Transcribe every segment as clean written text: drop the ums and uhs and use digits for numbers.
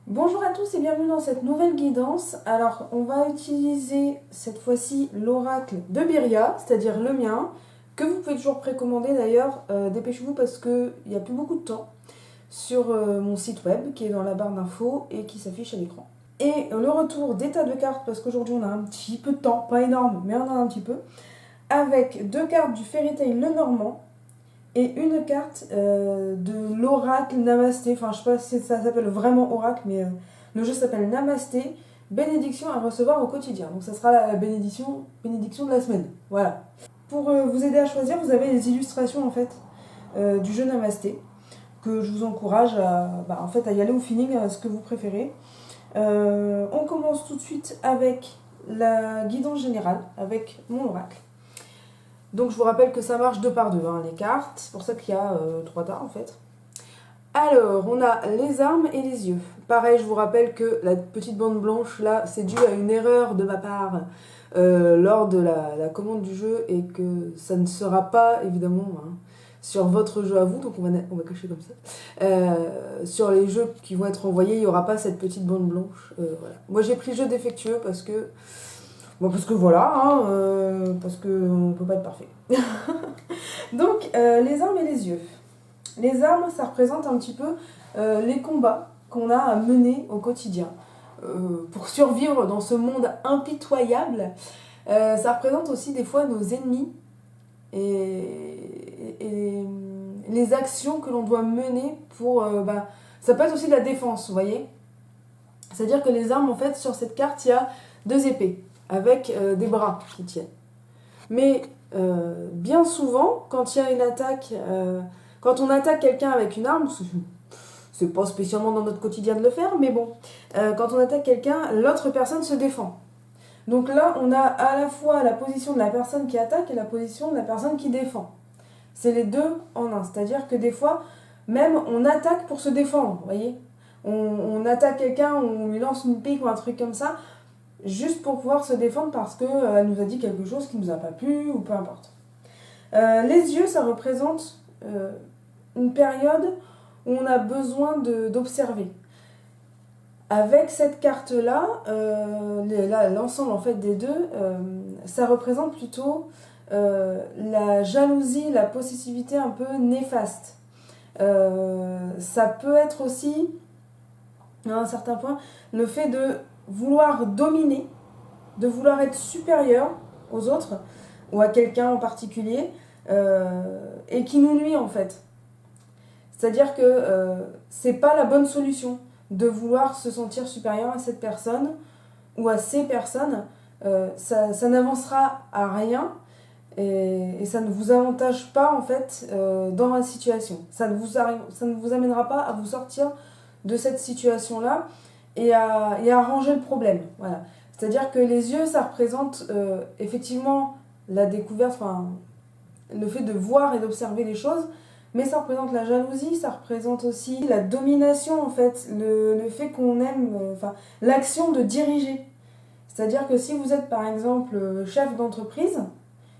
Bonjour à tous et bienvenue dans cette nouvelle guidance. Alors, on va utiliser cette fois-ci l'oracle de Byria, c'est-à-dire le mien, que vous pouvez toujours précommander d'ailleurs. Dépêchez-vous parce qu'il n'y a plus beaucoup de temps sur mon site web qui est dans la barre d'infos et qui s'affiche à l'écran. Et le retour des tas de cartes, parce qu'aujourd'hui on a un petit peu de temps, pas énorme, mais on en a un petit peu, avec deux cartes du Fairy Tail Lenormand et une carte de l'oracle Namasté. Enfin, je sais pas si ça s'appelle vraiment oracle, mais le jeu s'appelle Namasté, bénédiction à recevoir au quotidien. Donc ça sera la bénédiction de la semaine. Voilà. Pour vous aider à choisir, vous avez les illustrations en fait du jeu Namasté, que je vous encourage en fait, à y aller au feeling, à ce que vous préférez. On commence tout de suite avec la guidance générale, avec mon oracle. Donc je vous rappelle que ça marche deux par deux, les cartes, c'est pour ça qu'il y a trois tas en fait. Alors, on a les armes et les yeux. Pareil, je vous rappelle que la petite bande blanche là, c'est dû à une erreur de ma part lors de la commande du jeu et que ça ne sera pas évidemment sur votre jeu à vous, donc on va cacher comme ça. Sur les jeux qui vont être envoyés, il n'y aura pas cette petite bande blanche. Voilà. Moi j'ai pris jeu défectueux parce que voilà, parce qu'on ne peut pas être parfait. Donc, les armes et les yeux. Les armes, ça représente un petit peu les combats qu'on a à mener au quotidien. Pour survivre dans ce monde impitoyable, ça représente aussi des fois nos ennemis et les actions que l'on doit mener pour... ça peut être aussi de la défense, vous voyez. C'est-à-dire que les armes, en fait, sur cette carte, il y a deux épées avec des bras qui tiennent. Mais bien souvent, quand il y a une attaque, quand on attaque quelqu'un avec une arme, c'est pas spécialement dans notre quotidien de le faire, mais bon, quand on attaque quelqu'un, l'autre personne se défend. Donc là, on a à la fois la position de la personne qui attaque et la position de la personne qui défend. C'est les deux en un, c'est-à-dire que des fois, même on attaque pour se défendre, vous voyez. On attaque quelqu'un, on lui lance une pique ou un truc comme ça, juste pour pouvoir se défendre parce qu'elle nous a dit quelque chose qui ne nous a pas plu ou peu importe. Les yeux, ça représente une période où on a besoin d'observer. Avec cette carte-là, l'ensemble en fait des deux, ça représente plutôt la jalousie, la possessivité un peu néfaste. Ça peut être aussi, à un certain point, le fait de vouloir dominer, de vouloir être supérieur aux autres ou à quelqu'un en particulier et qui nous nuit en fait. C'est-à-dire que c'est pas la bonne solution de vouloir se sentir supérieur à cette personne ou à ces personnes. Ça n'avancera à rien et ça ne vous avantage pas en fait dans la situation. Ça ne vous amènera pas à vous sortir de cette situation-là et à arranger le problème. Voilà. C'est-à-dire que les yeux, ça représente effectivement la découverte, le fait de voir et d'observer les choses, mais ça représente la jalousie, ça représente aussi la domination en fait, le fait qu'on aime, l'action de diriger. C'est-à-dire que si vous êtes par exemple chef d'entreprise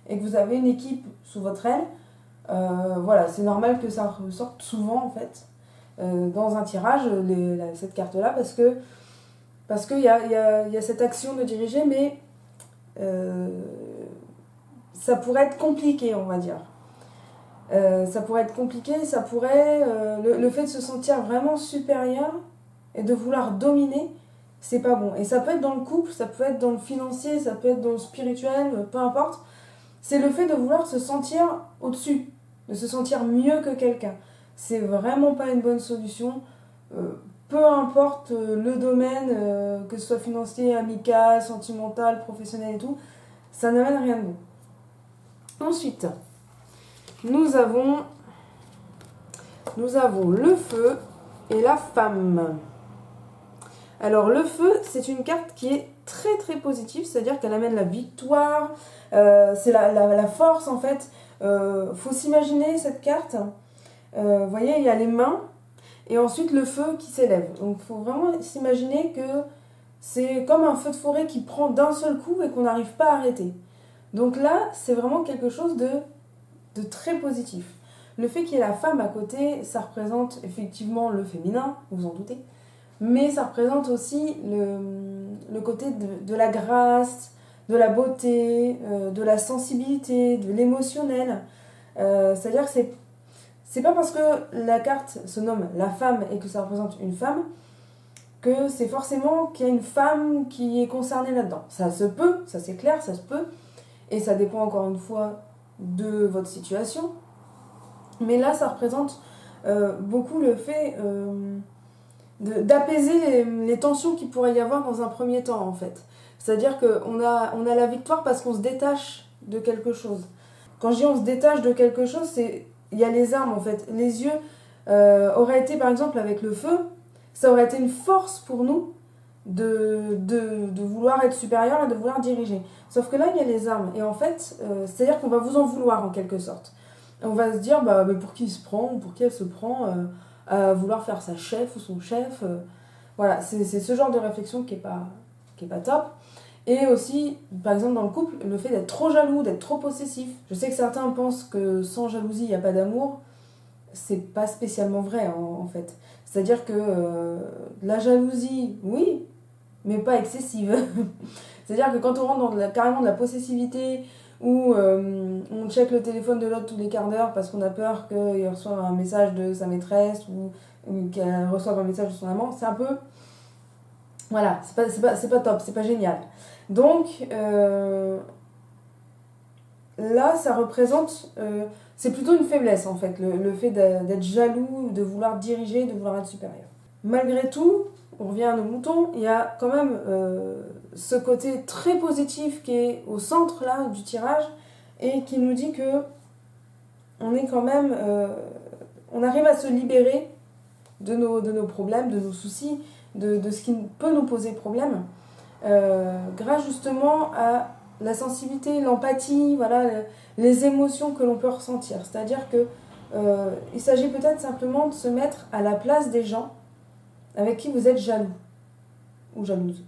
et que vous avez une équipe sous votre aile, voilà, c'est normal que ça ressorte souvent en fait dans un tirage, cette carte-là, parce qu'il y a cette action de diriger, mais ça pourrait être compliqué, on va dire. Ça pourrait être compliqué, ça pourrait... le fait de se sentir vraiment supérieur et de vouloir dominer, c'est pas bon. Et ça peut être dans le couple, ça peut être dans le financier, ça peut être dans le spirituel, peu importe. C'est le fait de vouloir se sentir au-dessus, de se sentir mieux que quelqu'un. C'est vraiment pas une bonne solution. Peu importe le domaine, que ce soit financier, amical, sentimental, professionnel et tout, ça n'amène rien de bon. Ensuite, nous avons le feu et la femme. Alors le feu, c'est une carte qui est très très positive, c'est-à-dire qu'elle amène la victoire, c'est la force en fait. Faut s'imaginer cette carte, vous voyez, il y a les mains et ensuite le feu qui s'élève. Donc il faut vraiment s'imaginer que c'est comme un feu de forêt qui prend d'un seul coup et qu'on n'arrive pas à arrêter. Donc là, c'est vraiment quelque chose de très positif. Le fait qu'il y ait la femme à côté, ça représente effectivement le féminin, vous en doutez, mais ça représente aussi le côté de la grâce, de la beauté, de la sensibilité, de l'émotionnel. C'est-à-dire que c'est pas parce que la carte se nomme la femme et que ça représente une femme que c'est forcément qu'il y a une femme qui est concernée là-dedans. Ça se peut, ça c'est clair, ça se peut, et ça dépend encore une fois de votre situation. Mais là, ça représente beaucoup le fait d'apaiser les tensions qu'il pourrait y avoir dans un premier temps, en fait. C'est-à-dire qu'on a la victoire parce qu'on se détache de quelque chose. Quand je dis on se détache de quelque chose, il y a les armes, en fait. Les yeux auraient été, par exemple, avec le feu, ça aurait été une force pour nous de vouloir être supérieur et de vouloir diriger. Sauf que là, il y a les armes. Et en fait, c'est-à-dire qu'on va vous en vouloir, en quelque sorte. Et on va se dire, bah, mais pour qui il se prend, ou pour qui elle se prend à vouloir faire sa chef ou son chef. Voilà, c'est ce genre de réflexion qui est pas top. Et aussi, par exemple, dans le couple, le fait d'être trop jaloux, d'être trop possessif. Je sais que certains pensent que sans jalousie, il n'y a pas d'amour. C'est pas spécialement vrai, en fait. C'est-à-dire que la jalousie, oui, mais pas excessive. C'est-à-dire que quand on rentre dans carrément de la possessivité, où on check le téléphone de l'autre tous les quarts d'heure parce qu'on a peur qu'il reçoive un message de sa maîtresse ou qu'elle reçoive un message de son amant, c'est un peu... Voilà, c'est pas top, c'est pas génial. Donc, là, ça représente... c'est plutôt une faiblesse, en fait, le fait d'être jaloux, de vouloir diriger, de vouloir être supérieur. Malgré tout, on revient à nos moutons, il y a quand même ce côté très positif qui est au centre là, du tirage et qui nous dit que on est quand même... on arrive à se libérer de nos problèmes, de nos soucis, de ce qui peut nous poser problème, grâce justement à la sensibilité, l'empathie, voilà, les émotions que l'on peut ressentir. C'est-à-dire que il s'agit peut-être simplement de se mettre à la place des gens avec qui vous êtes jaloux ou jalouse.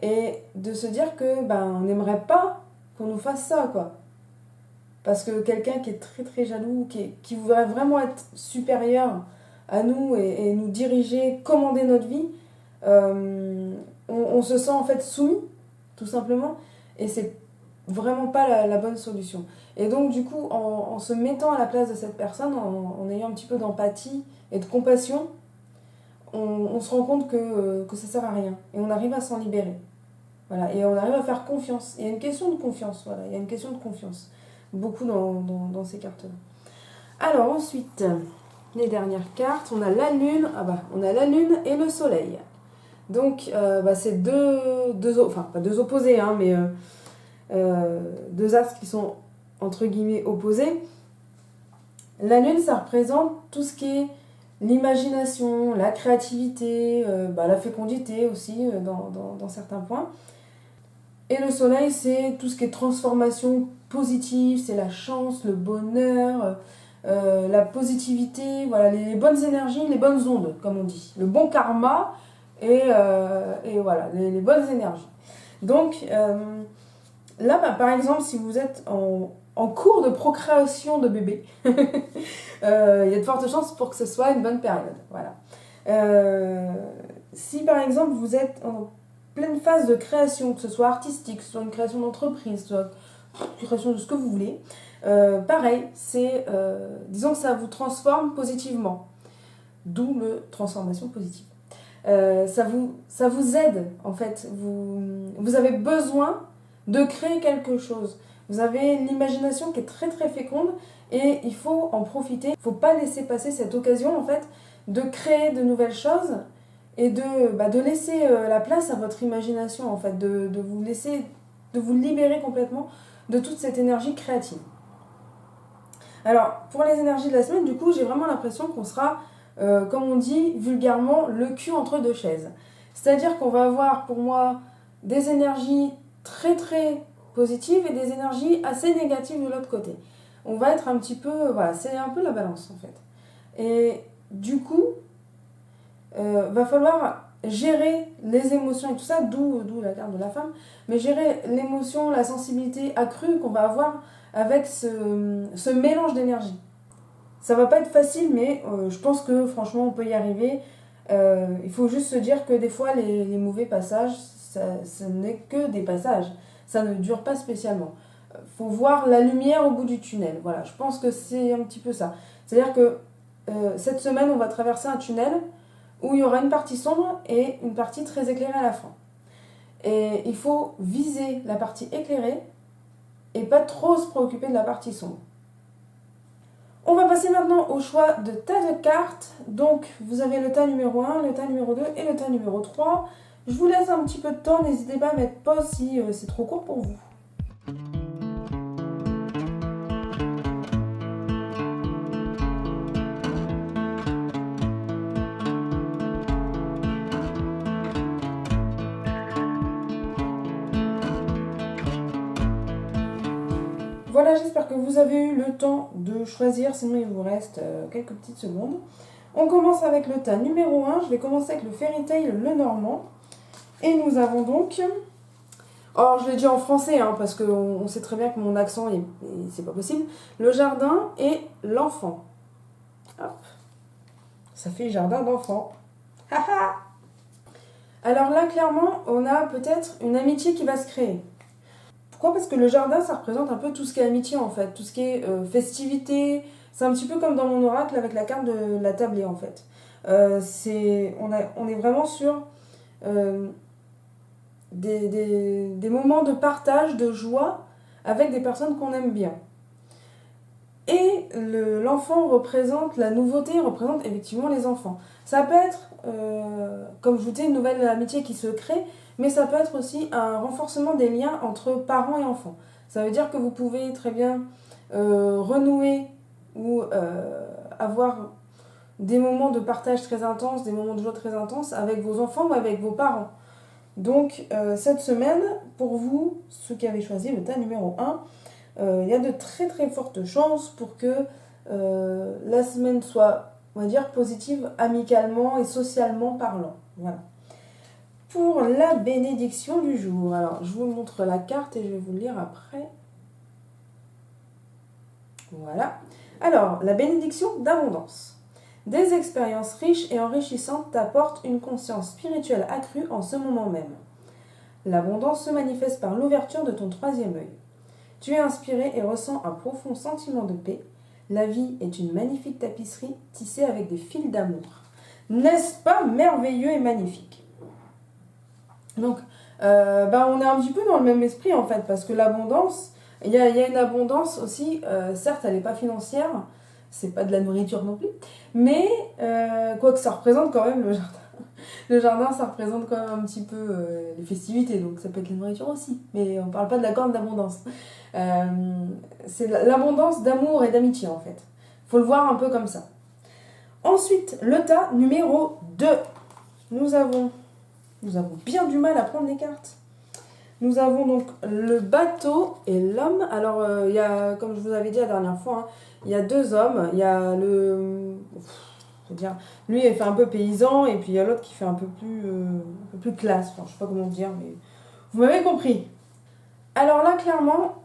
Et de se dire que on n'aimerait pas qu'on nous fasse ça, quoi. Parce que quelqu'un qui est très très jaloux, qui voudrait vraiment être supérieur à nous et nous diriger, commander notre vie, on se sent en fait soumis, tout simplement, et c'est vraiment pas la bonne solution. Et donc du coup, en se mettant à la place de cette personne, en ayant un petit peu d'empathie et de compassion, on se rend compte que ça sert à rien, et on arrive à s'en libérer. Voilà, et on arrive à faire confiance. Il y a une question de confiance, voilà, il y a une question de confiance, beaucoup dans ces cartes-là. Alors ensuite, les dernières cartes, on a la lune, on a la lune et le soleil. Donc c'est enfin pas deux opposés, hein, mais deux astres qui sont entre guillemets opposés. La lune, ça représente tout ce qui est l'imagination, la créativité, la fécondité aussi dans certains points. Et le soleil, c'est tout ce qui est transformation positive, c'est la chance, le bonheur, la positivité, voilà, les bonnes énergies, les bonnes ondes, comme on dit. Le bon karma et voilà, les bonnes énergies. Donc là, par exemple, si vous êtes en cours de procréation de bébé, il y a de fortes chances pour que ce soit une bonne période. Voilà. Si par exemple vous êtes en pleine phase de création, que ce soit artistique, que ce soit une création d'entreprise, que ce soit une création de ce que vous voulez, pareil, c'est, disons que ça vous transforme positivement, d'où le transformation positive. Ça vous aide, en fait, vous avez besoin de créer quelque chose. Vous avez l'imagination qui est très très féconde et il faut en profiter. Il ne faut pas laisser passer cette occasion, en fait, de créer de nouvelles choses et de laisser la place à votre imagination, en fait, de vous libérer complètement de toute cette énergie créative. Alors, pour les énergies de la semaine, du coup, j'ai vraiment l'impression qu'on sera, comme on dit vulgairement, le cul entre deux chaises. C'est-à-dire qu'on va avoir, pour moi, des énergies très très positives et des énergies assez négatives de l'autre côté. On va être un petit peu... Voilà, c'est un peu la balance, en fait. Et du coup, va falloir gérer les émotions et tout ça, d'où la carte de la femme, mais gérer l'émotion, la sensibilité accrue qu'on va avoir avec ce mélange d'énergie. Ça va pas être facile, mais je pense que franchement on peut y arriver Il faut juste se dire que des fois, les mauvais passages, ce n'est que des passages. Ça ne dure pas spécialement. Faut voir la lumière au bout du tunnel. Voilà, je pense que c'est un petit peu ça. C'est-à-dire que cette semaine, on va traverser un tunnel où il y aura une partie sombre et une partie très éclairée à la fin. Et il faut viser la partie éclairée et pas trop se préoccuper de la partie sombre. On va passer maintenant au choix de tas de cartes. Donc, vous avez le tas numéro 1, le tas numéro 2 et le tas numéro 3. Je vous laisse un petit peu de temps, n'hésitez pas à mettre pause si c'est trop court pour vous. Voilà, j'espère que vous avez eu le temps de choisir, sinon il vous reste quelques petites secondes. On commence avec le tas numéro 1, je vais commencer avec le Fairy Tail Lenormand. Et nous avons donc... Alors je l'ai dit en français, hein, parce qu'on sait très bien que mon accent, c'est pas possible. Le jardin et l'enfant. Hop. Ça fait jardin d'enfant. Alors là, clairement, on a peut-être une amitié qui va se créer. Pourquoi ? Parce que le jardin, ça représente un peu tout ce qui est amitié en fait, tout ce qui est festivité. C'est un petit peu comme dans mon oracle avec la carte de la tablée en fait. On est vraiment sur des moments de partage, de joie avec des personnes qu'on aime bien. Et l'enfant représente la nouveauté, représente effectivement les enfants. Ça peut être, comme je vous dis, une nouvelle amitié qui se crée, mais ça peut être aussi un renforcement des liens entre parents et enfants. Ça veut dire que vous pouvez très bien renouer ou avoir des moments de partage très intenses, des moments de joie très intenses avec vos enfants ou avec vos parents. Donc cette semaine, pour vous, ceux qui avez choisi le tas numéro 1, il y a de très très fortes chances pour que la semaine soit, on va dire, positive amicalement et socialement parlant. Voilà. Pour la bénédiction du jour, alors je vous montre la carte et je vais vous le lire après. Voilà. Alors, la bénédiction d'abondance. Des expériences riches et enrichissantes t'apportent une conscience spirituelle accrue en ce moment même. L'abondance se manifeste par l'ouverture de ton troisième œil. Tu es inspiré et ressens un profond sentiment de paix. La vie est une magnifique tapisserie tissée avec des fils d'amour. N'est-ce pas merveilleux et magnifique ? Donc, on est un petit peu dans le même esprit en fait, parce que l'abondance, il y a une abondance aussi, certes elle n'est pas financière, c'est pas de la nourriture non plus, mais quoique ça représente quand même le jardin. Le jardin, ça représente quand même un petit peu les festivités, donc ça peut être la nourriture aussi, mais on parle pas de la grande abondance. C'est l'abondance d'amour et d'amitié en fait. Faut le voir un peu comme ça. Ensuite, le tas numéro 2. Nous avons bien du mal à prendre les cartes. Nous avons donc le bateau et l'homme. Alors, il y a, comme je vous avais dit la dernière fois, hein, il y a deux hommes. Il y a lui, il fait un peu paysan, et puis il y a l'autre qui fait un peu plus classe. Enfin, je sais pas comment dire, mais vous m'avez compris. Alors là, clairement,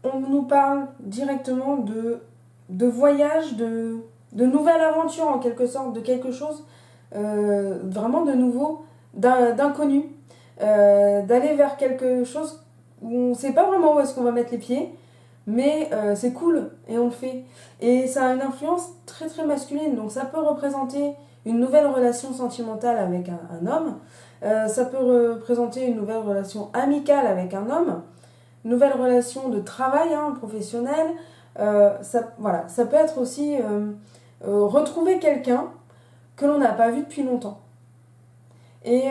on nous parle directement de voyage, de nouvelle aventure en quelque sorte, de quelque chose vraiment de nouveau, d'inconnu, d'aller vers quelque chose où on ne sait pas vraiment où est-ce qu'on va mettre les pieds, mais c'est cool et on le fait. Et ça a une influence très très masculine, donc ça peut représenter une nouvelle relation sentimentale avec un homme, ça peut représenter une nouvelle relation amicale avec un homme, une nouvelle relation de travail professionnel, ça peut être aussi retrouver quelqu'un que l'on n'a pas vu depuis longtemps. Et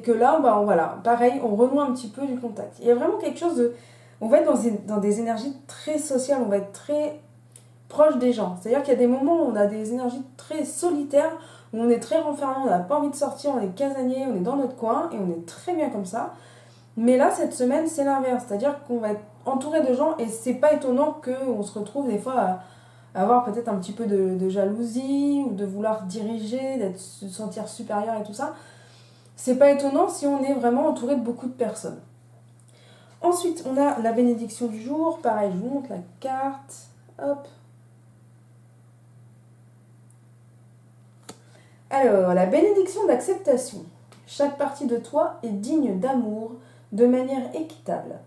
que là, pareil, on renoue un petit peu du contact. Il y a vraiment quelque chose de... On va être dans des énergies très sociales, on va être très proche des gens. C'est-à-dire qu'il y a des moments où on a des énergies très solitaires, où on est très renfermé, on n'a pas envie de sortir, on est casanier, on est dans notre coin, et on est très bien comme ça. Mais là, cette semaine, c'est l'inverse. C'est-à-dire qu'on va être entouré de gens, et c'est pas étonnant qu'on se retrouve des fois à avoir peut-être un petit peu de jalousie, ou de vouloir diriger, se sentir supérieur et tout ça. C'est pas étonnant si on est vraiment entouré de beaucoup de personnes. Ensuite, on a la bénédiction du jour. Pareil, je vous montre la carte. Hop. Alors, la bénédiction d'acceptation. Chaque partie de toi est digne d'amour de manière équitable.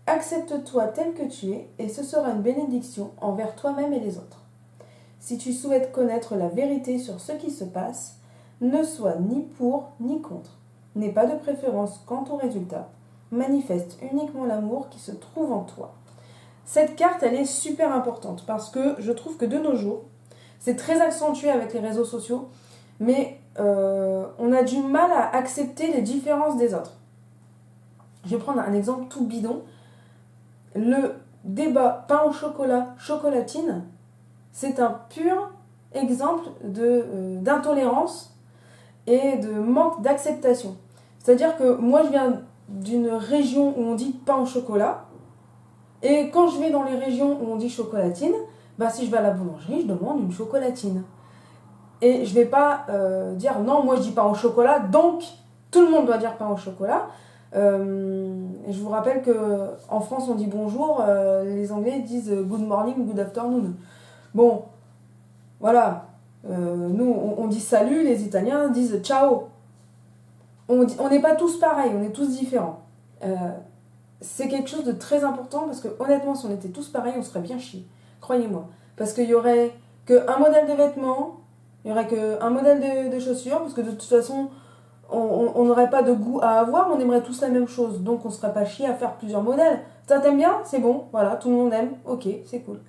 Accepte-toi tel que tu es et ce sera une bénédiction envers toi-même et les autres. Si tu souhaites connaître la vérité sur ce qui se passe, ne sois ni pour ni contre. N'aie pas de préférence quant au résultat. Manifeste uniquement l'amour qui se trouve en toi. Cette carte, elle est super importante parce que je trouve que de nos jours, c'est très accentué avec les réseaux sociaux, mais on a du mal à accepter les différences des autres. Je vais prendre un exemple tout bidon. Le débat pain au chocolat, chocolatine, c'est un pur exemple d'intolérance et de manque d'acceptation. C'est-à-dire que moi, je viens d'une région où on dit pain au chocolat, et quand je vais dans les régions où on dit chocolatine, bah, si je vais à la boulangerie, je demande une chocolatine. Et je vais pas dire non, moi je dis pain au chocolat, donc tout le monde doit dire pain au chocolat. Et je vous rappelle qu'en France on dit bonjour, les Anglais disent good morning, good afternoon. Bon, voilà, nous on dit salut, les Italiens disent ciao. On n'est pas tous pareils, on est tous différents. C'est quelque chose de très important parce que honnêtement, si on était tous pareils, on serait bien chiés. Croyez-moi. Parce qu'il y aurait qu'un modèle de vêtements, il y aurait qu'un modèle de chaussures, parce que de toute façon, on n'aurait pas de goût à avoir, on aimerait tous la même chose. Donc on ne serait pas chiés à faire plusieurs modèles. Ça t'aime bien? C'est bon, voilà, tout le monde aime, ok, c'est cool.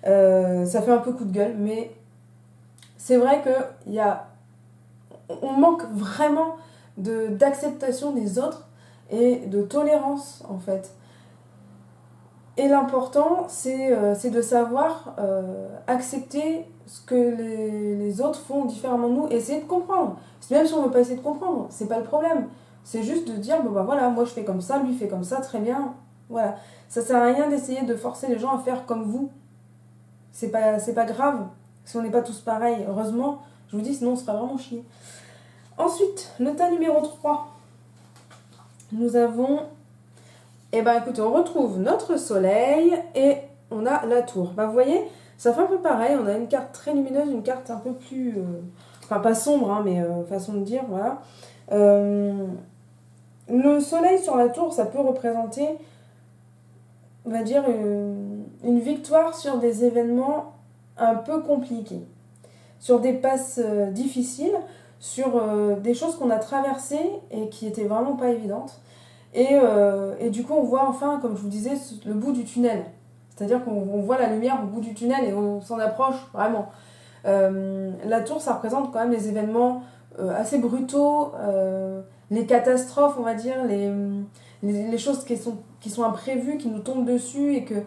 Ça fait un peu coup de gueule, mais c'est vrai on manque vraiment d'acceptation des autres et de tolérance en fait. Et l'important c'est de savoir accepter ce que les autres font différemment de nous, essayer de comprendre. Même si on ne veut pas essayer de comprendre, c'est pas le problème. C'est juste de dire bon bah voilà, moi je fais comme ça, lui fait comme ça, très bien. Voilà. Ça sert à rien d'essayer de forcer les gens à faire comme vous. C'est pas grave si on n'est pas tous pareils. Heureusement, je vous dis, sinon on serait vraiment chier. Ensuite, le tas numéro 3. Nous avons... Eh ben écoutez, on retrouve notre soleil et on a la tour. Bah, vous voyez, ça fait un peu pareil. On a une carte très lumineuse, une carte un peu plus... Enfin, pas sombre, hein, mais façon de dire, voilà. Le soleil sur la tour, ça peut représenter, on va dire, une victoire sur des événements un peu compliqués. Sur des passes difficiles, sur des choses qu'on a traversées et qui étaient vraiment pas évidentes. Et du coup, on voit enfin, comme je vous disais, le bout du tunnel. C'est-à-dire qu'on voit la lumière au bout du tunnel et on s'en approche vraiment. La tour, ça représente quand même les événements assez brutaux, les catastrophes, on va dire, les choses qui sont imprévues, qui nous tombent dessus. Et que, vous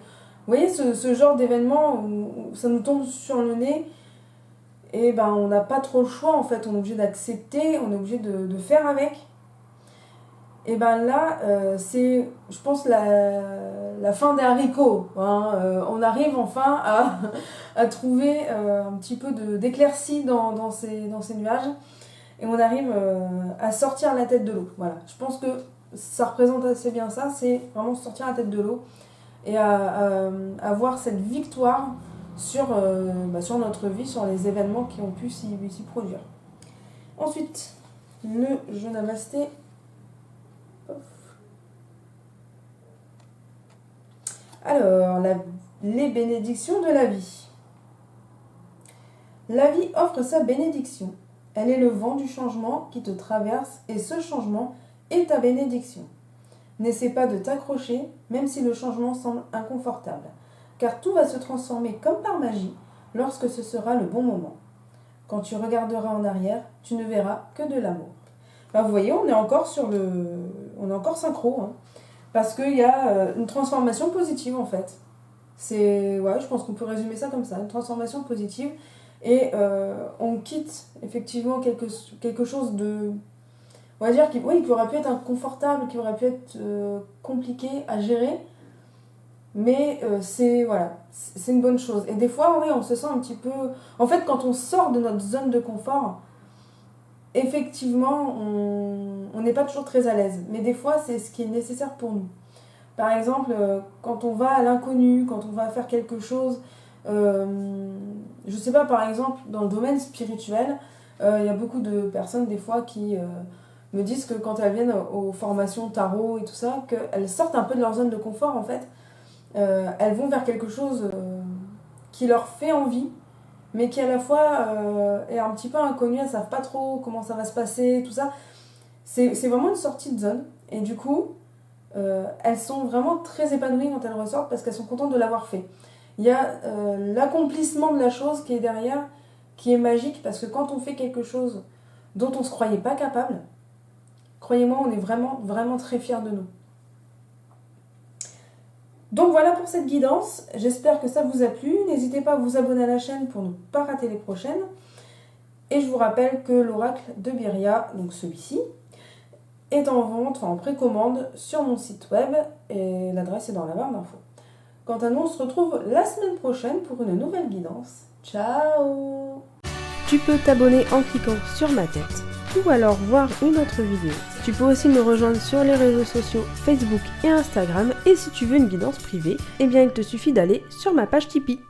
voyez, ce genre d'événement où ça nous tombe sur le nez, et ben on n'a pas trop le choix en fait. On est obligé d'accepter, on est obligé de faire avec. Et ben là, c'est, je pense, la fin des haricots. Hein. On arrive enfin à trouver un petit peu d'éclaircie dans ces nuages. Et on arrive à sortir la tête de l'eau. Voilà. Je pense que ça représente assez bien ça. C'est vraiment sortir la tête de l'eau et à avoir cette victoire sur notre vie, sur les événements qui ont pu s'y produire. Ensuite, le jeu Namasté. Alors, les bénédictions de la vie. La vie offre sa bénédiction. Elle est le vent du changement qui te traverse et ce changement est ta bénédiction. N'essaie pas de t'accrocher, même si le changement semble inconfortable, car tout va se transformer comme par magie lorsque ce sera le bon moment. Quand tu regarderas en arrière, tu ne verras que de l'amour. Ben, vous voyez, on est encore synchro, hein. Parce qu'il y a une transformation positive en fait. Je pense qu'on peut résumer ça comme ça, une transformation positive. Et on quitte effectivement quelque chose de... On va dire qui aurait pu être inconfortable, qui aurait pu être compliqué à gérer. Mais c'est une bonne chose. Et des fois, on se sent un petit peu... En fait, quand on sort de notre zone de confort, effectivement, on n'est pas toujours très à l'aise. Mais des fois, c'est ce qui est nécessaire pour nous. Par exemple, quand on va à l'inconnu, quand on va faire quelque chose, je sais pas, par exemple, dans le domaine spirituel, Il y a beaucoup de personnes des fois qui me disent que quand elles viennent aux formations tarot et tout ça, qu'elles sortent un peu de leur zone de confort en fait. Elles vont vers quelque chose qui leur fait envie, mais qui à la fois est un petit peu inconnu, elles ne savent pas trop comment ça va se passer, tout ça. C'est vraiment une sortie de zone. Et du coup, elles sont vraiment très épanouies quand elles ressortent parce qu'elles sont contentes de l'avoir fait. Il y a l'accomplissement de la chose qui est derrière, qui est magique, parce que quand on fait quelque chose dont on ne se croyait pas capable, croyez-moi, on est vraiment, vraiment très fiers de nous. Donc voilà pour cette guidance, j'espère que ça vous a plu. N'hésitez pas à vous abonner à la chaîne pour ne pas rater les prochaines. Et je vous rappelle que l'oracle de Biria, donc celui-ci, est en vente, en précommande sur mon site web et l'adresse est dans la barre d'infos. Quant à nous, on se retrouve la semaine prochaine pour une nouvelle guidance. Ciao! Tu peux t'abonner en cliquant sur ma tête ou alors voir une autre vidéo. Tu peux aussi me rejoindre sur les réseaux sociaux Facebook et Instagram et si tu veux une guidance privée, eh bien il te suffit d'aller sur ma page Tipeee.